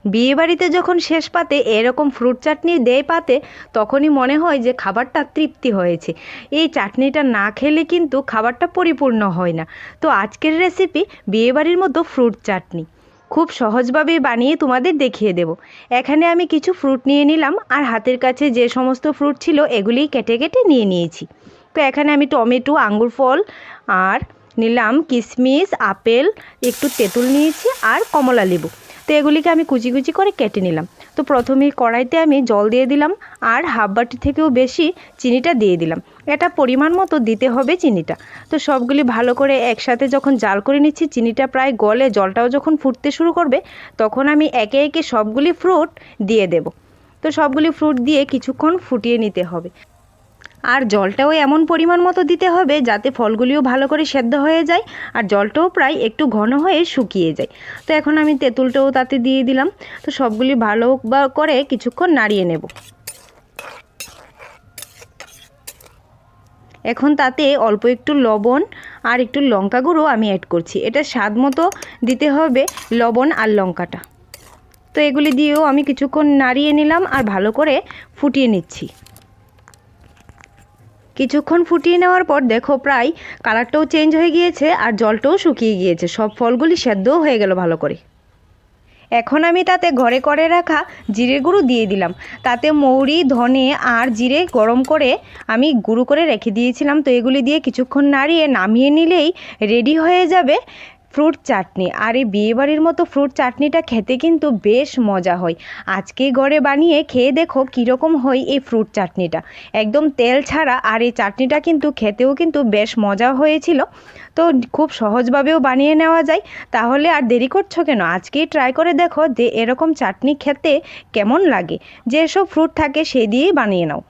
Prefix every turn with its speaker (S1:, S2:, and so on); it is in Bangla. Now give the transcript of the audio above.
S1: বিয়েবাড়িতে যখন শেষ পাতে এরকম ফ্রুট চাটনি দেয় পাতে, তখনই মনে হয় যে খাবারটা তৃপ্তি হয়েছে। এই চাটনিটা না খেলে কিন্তু খাবারটা পরিপূর্ণ হয় না। তো আজকের রেসিপি বিয়েবাড়ির মতো ফ্রুট চাটনি, খুব সহজভাবেই বানিয়ে তোমাদের দেখিয়ে দেব। এখানে আমি কিছু ফ্রুট নিয়ে নিলাম, আর হাতের কাছে যে সমস্ত ফ্রুট ছিল এগুলিই কেটে কেটে নিয়ে নিয়েছি। তো এখানে আমি টমেটো, আঙ্গুর ফল আর নিলাম কিশমিশ, আপেল, একটু তেঁতুল নিয়েছি আর কমলা লেবু। তো এগুলিকে আমি কুচি কুচি করে কেটে নিলাম। তো প্রথমেই কড়াইতে আমি জল দিয়ে দিলাম, আর হাফ বাটি থেকেও বেশি চিনিটা দিয়ে দিলাম। এটা পরিমাণ মতো দিতে হবে চিনিটা। তো সবগুলি ভালো করে একসাথে যখন জাল করে নিচ্ছি, চিনিটা প্রায় গলে জলটাও যখন ফুটতে শুরু করবে, তখন আমি একে একে সবগুলি ফ্রুট দিয়ে দেব। তো সবগুলি ফ্রুট দিয়ে কিছুক্ষণ ফুটিয়ে নিতে হবে, আর জলটাও এমন পরিমাণ মতো দিতে হবে যাতে ফলগুলিও ভালো করে সেদ্ধ হয়ে যায়, আর জলটাও প্রায় একটু ঘন হয়ে শুকিয়ে যায়। তো এখন আমি তেঁতুলটাও তাতে দিয়ে দিলাম। তো সবগুলি ভালো করে কিছুক্ষণ নাড়িয়ে নেব। এখন তাতে অল্প একটু লবণ আর একটু লঙ্কা গুঁড়ো আমি অ্যাড করছি। এটা স্বাদ মতো দিতে হবে লবণ আর লঙ্কাটা। তো এগুলি দিয়েও আমি কিছুক্ষণ নাড়িয়ে নিলাম আর ভালো করে ফুটিয়ে নিচ্ছি। কিছুক্ষণ ফুটিয়ে নেওয়ার পর দেখো প্রায় কালারটাও চেঞ্জ হয়ে গিয়েছে আর জলটাও শুকিয়ে গিয়েছে, সব ফলগুলি সেদ্ধও হয়ে গেল ভালো করে। এখন আমি তাতে ঘরে করে রাখা জিরে গুঁড়ো দিয়ে দিলাম। তাতে মৌরি, ধনে আর জিরে গরম করে আমি গুঁড়ো করে রেখে দিয়েছিলাম। তো এগুলি দিয়ে কিছুক্ষণ নাড়িয়ে নামিয়ে নিলেই রেডি হয়ে যাবে ফ্রুট চাটনি। আর এই বিয়েবাড়ির মতো ফ্রুট চাটনিটা খেতে কিন্তু বেশ মজা হয়। আজকেই ঘরে বানিয়ে খেয়ে দেখো কীরকম হয় এই ফ্রুট চাটনিটা, একদম তেল ছাড়া। আর এই চাটনিটা কিন্তু খেতেও কিন্তু বেশ মজা হয়েছিল। তো খুব সহজভাবেও বানিয়ে নেওয়া যায়। তাহলে আর দেরি করছো কেন, আজকেই ট্রাই করে দেখো যে এরকম চাটনি খেতে কেমন লাগে। যেসব ফ্রুট থাকে সেই দিয়েই বানিয়ে নাও।